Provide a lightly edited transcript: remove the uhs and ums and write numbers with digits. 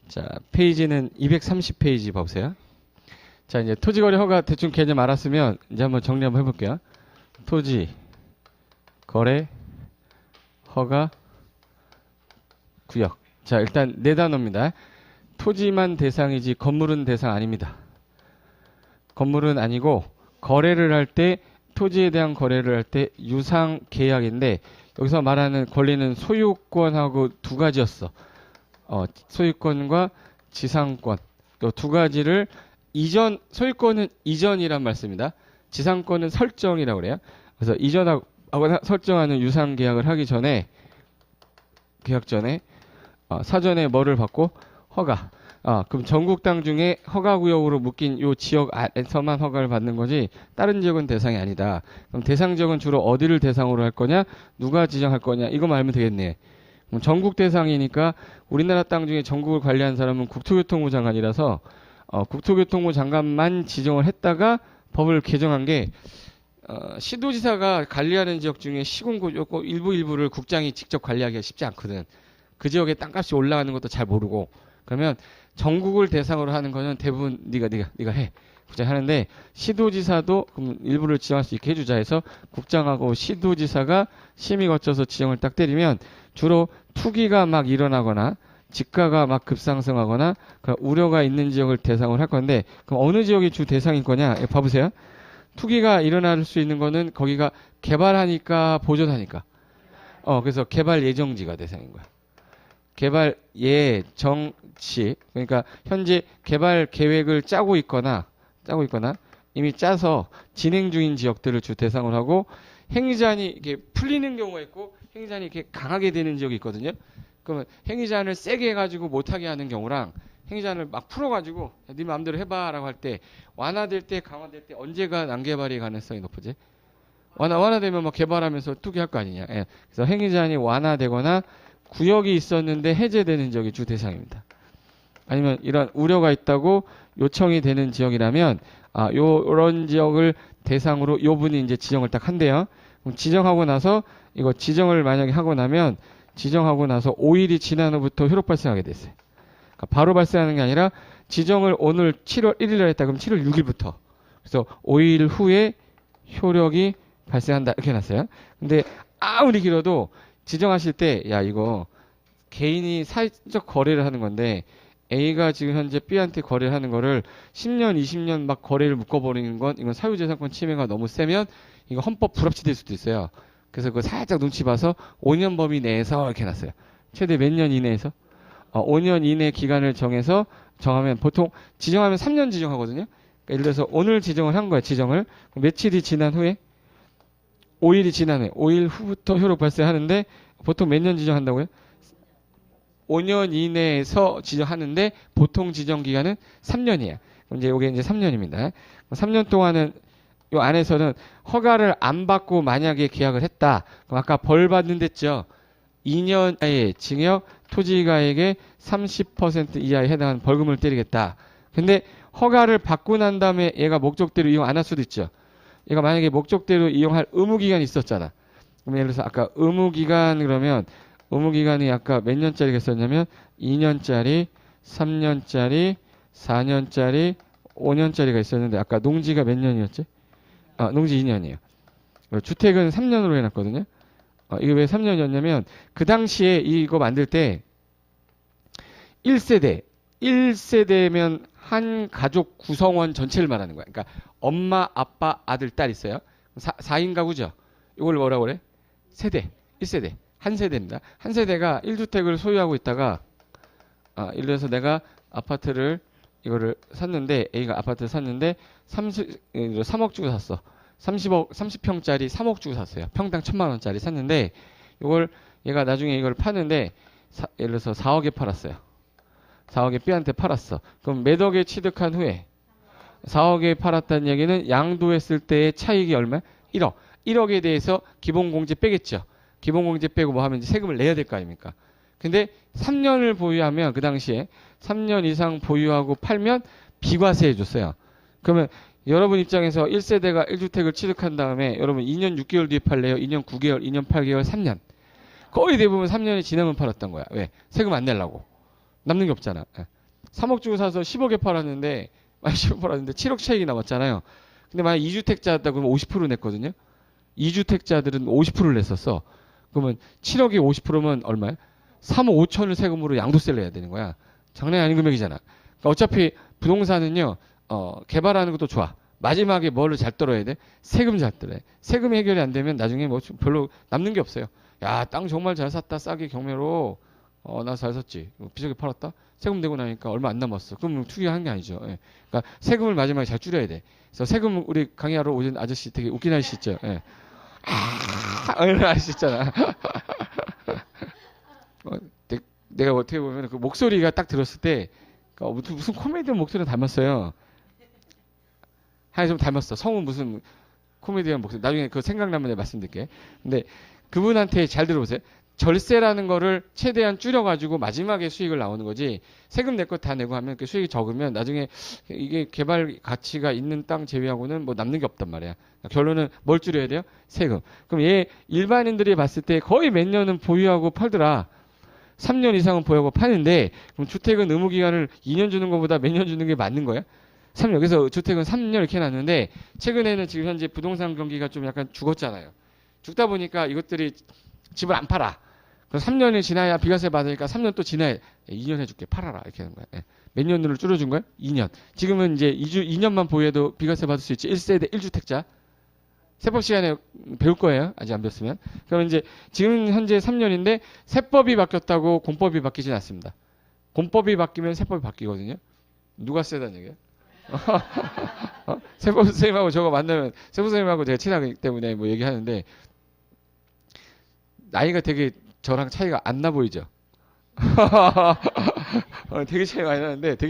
자, 페이지는 230페이지 봐보세요. 자, 이제 토지거래 허가 대충 개념 알았으면 이제 한번 정리 한번 해볼게요. 토지, 거래, 허가, 구역. 자, 일단 네 단어입니다. 토지만 대상이지 건물은 대상 아닙니다. 건물은 아니고 거래를 할 때 토지에 대한 거래를 할 때 유상 계약인데 여기서 말하는 권리는 소유권하고 두 가지였어. 소유권과 지상권. 이 두 가지를 소유권은 이전이란 말씀입니다. 지상권은 설정이라고 그래요. 그래서 이전하고 설정하는 유상 계약을 하기 전에 계약 전에 사전에 뭐를 받고 허가. 그럼 전국 땅 중에 허가구역으로 묶인 요 지역 안에서만 허가를 받는 거지 다른 지역은 대상이 아니다. 그럼 대상 지역은 주로 어디를 대상으로 할 거냐? 누가 지정할 거냐? 이거만 알면 되겠네. 그럼 전국 대상이니까 우리나라 땅 중에 전국을 관리한 사람은 국토교통부 장관이라서 국토교통부 장관만 지정을 했다가 법을 개정한 게 시도지사가 관리하는 지역 중에 시군구 요거 일부를 국장이 직접 관리하기가 쉽지 않거든. 그 지역에 땅값이 올라가는 것도 잘 모르고 그러면 전국을 대상으로 하는 거는 대부분 네가 해. 국장이 하는데 시도지사도 그럼 일부를 지정할 수 있게 해주자 해서 국장하고 시도지사가 심의 거쳐서 지정을 딱 때리면 주로 투기가 막 일어나거나 집가가 막 급상승하거나 우려가 있는 지역을 대상으로 할 건데 그럼 어느 지역이 주 대상인 거냐? 봐보세요. 투기가 일어날 수 있는 거는 거기가 개발하니까 보존하니까. 그래서 개발 예정지가 대상인 거야. 개발 예정지 그러니까 현재 개발 계획을 짜고 있거나 이미 짜서 진행 중인 지역들을 주 대상으로 하고 행위제한이 이렇게 풀리는 경우가 있고 행위제한이 이렇게 강하게 되는 지역이 있거든요. 그러면 행위제한을 세게 해가지고 못하게 하는 경우랑 행위제한을 막 풀어가지고 네 마음대로 해봐라고 할 때 완화될 때 강화될 때 언제가 난개발의 가능성이 높으지? 완화되면 막 개발하면서 투기할 거 아니냐. 예. 그래서 행위제한이 완화되거나 구역이 있었는데 해제되는 지역이 주 대상입니다. 아니면 이런 우려가 있다고 요청이 되는 지역이라면 요런 지역을 대상으로 요 분이 이제 지정을 딱 한대요. 그럼 지정하고 나서 이거 지정을 만약에 하고 나면 지정하고 나서 5일이 지난 후부터 효력 발생하게 됐어요. 그러니까 바로 발생하는 게 아니라 지정을 오늘 7월 1일에 했다 그럼 7월 6일부터 그래서 5일 후에 효력이 발생한다 이렇게 해놨어요. 근데 아무리 길어도 지정하실 때 야 이거 개인이 사회적 거래를 하는 건데 A가 지금 현재 B한테 거래를 하는 거를 10년 20년 막 거래를 묶어버리는 건 이건 사유재산권 침해가 너무 세면 이거 헌법 불합치될 수도 있어요. 그래서 그거 살짝 눈치 봐서 5년 범위 내에서 이렇게 해놨어요. 최대 몇 년 이내에서 5년 이내 기간을 정하면 보통 지정하면 3년 지정하거든요. 그러니까 예를 들어서 오늘 지정을 한 거야. 지정을 며칠이 지난 후에 5일이 지난 후에 5일 후부터 효력 발생하는데 보통 몇 년 지정한다고요? 5년 이내에서 지정하는데 보통 지정 기간은 3년이에요. 그럼 이제 이게 이제 3년입니다. 3년 동안은 요 안에서는 허가를 안 받고 만약에 계약을 했다. 그럼 아까 벌 받는 데죠. 2년의 징역 토지가액의 30% 이하에 해당하는 벌금을 때리겠다. 근데 허가를 받고 난 다음에 얘가 목적대로 이용 안 할 수도 있죠. 얘가 만약에 목적대로 이용할 의무기간이 있었잖아. 그럼 예를 들어서 아까 의무기간 그러면 의무기간이 아까 몇 년짜리겠었냐면 2년짜리, 3년짜리, 4년짜리, 5년짜리가 있었는데 아까 농지가 몇 년이었지? 농지 2년이에요. 주택은 3년으로 해놨거든요. 이게 왜 3년이었냐면 그 당시에 이거 만들 때 1세대면 한 가족 구성원 전체를 말하는 거야. 그러니까 엄마, 아빠, 아들, 딸 있어요. 4인 가구죠. 이걸 뭐라고 그래? 세대, 1세대. 한 세대입니다. 한 세대가 1주택을 소유하고 있다가 예를 들어서 내가 아파트를 이거를 샀는데 A가 아파트를 샀는데 3억 주고 샀어. 30평짜리 3억 주고 샀어요. 평당 1,000만 원짜리 샀는데 이걸 얘가 나중에 이걸 파는데 예를 들어서 4억에 팔았어요. 4억에 B한테 팔았어. 그럼 몇 억에 취득한 후에 4억에 팔았다는 얘기는 양도했을 때의 차익이 얼마? 1억. 1억에 대해서 기본공제 빼겠죠. 기본공제 빼고 뭐 하면 이제 세금을 내야 될 거 아닙니까? 근데 3년을 보유하면 그 당시에 3년 이상 보유하고 팔면 비과세 해줬어요. 그러면 여러분 입장에서 1세대가 1주택을 취득한 다음에 여러분 2년 6개월 뒤에 팔래요? 2년 9개월, 2년 8개월, 3년. 거의 대부분 3년이 지나면 팔았던 거야. 왜? 세금 안 내려고. 남는 게 없잖아. 3억 주고 사서 10억에 팔았는데, 10억 팔았는데 7억 차익이 남았잖아요. 근데 만약 2주택자였다 그러면 50% 냈거든요. 2주택자들은 50%를 냈었어. 그러면 7억이 50%면 얼마야? 3억 5천을 세금으로 양도세를 내야 되는 거야. 장난이 아닌 금액이잖아. 그러니까 어차피 부동산은요, 개발하는 것도 좋아. 마지막에 뭐를 잘 떨어야 돼? 세금 잘 떨어야 돼. 세금이 해결이 안 되면 나중에 뭐 별로 남는 게 없어요. 야, 땅 정말 잘 샀다. 싸게 경매로. 나 잘 샀지. 비싸게 팔았다. 세금 내고 나니까 얼마 안 남았어. 그럼 투기한 게 아니죠. 예. 그러니까 세금을 마지막에 잘 줄여야 돼. 그래서 세금 우리 강의하러 오신 아저씨 되게 웃긴 아저씨 있죠. 예. 이런 아저씨 있잖아. 내가 어떻게 보면 그 목소리가 딱 들었을 때 무슨 코미디언 목소리 닮았어요. 하나 좀 닮았어. 성우 무슨 코미디언 목소리. 나중에 그 생각나면 내가 말씀드릴게. 근데 그분한테 잘 들어보세요. 절세라는 거를 최대한 줄여가지고 마지막에 수익을 나오는 거지. 세금 낼 거 다 내고 하면 그 수익이 적으면 나중에 이게 개발 가치가 있는 땅 제외하고는 뭐 남는 게 없단 말이야. 결론은 뭘 줄여야 돼요? 세금. 그럼 얘 일반인들이 봤을 때 거의 몇 년은 보유하고 팔더라. 3년 이상은 보유하고 파는데 그럼 주택은 의무기간을 2년 주는 것보다 몇 년 주는 게 맞는 거야? 3년. 그래서 주택은 3년 이렇게 해놨는데 최근에는 지금 현재 부동산 경기가 좀 약간 죽었잖아요. 죽다 보니까 이것들이 집을 안 팔아. 그럼 3년이 지나야 비과세 받으니까 3년 또 지나야 2년 해줄게. 팔아라. 이렇게 하는 거야. 예. 몇 년으로 줄여준 거야? 2년. 지금은 이제 2년만 보유해도 비과세 받을 수 있지. 1세대 1주택자. 세법 시간에 배울 거예요. 아직 안 배웠으면. 그럼 이제 지금 현재 3년인데 세법이 바뀌었다고 공법이 바뀌진 않습니다. 공법이 바뀌면 세법이 바뀌거든요. 누가 세다는 얘기야? 세법 선생님하고 저거 만나면 세법 선생님하고 제가 친하기 때문에 뭐 얘기하는데 나이가 되게 저랑 차이가 안 나 보이죠? 되게 차이 많이 나는데 되게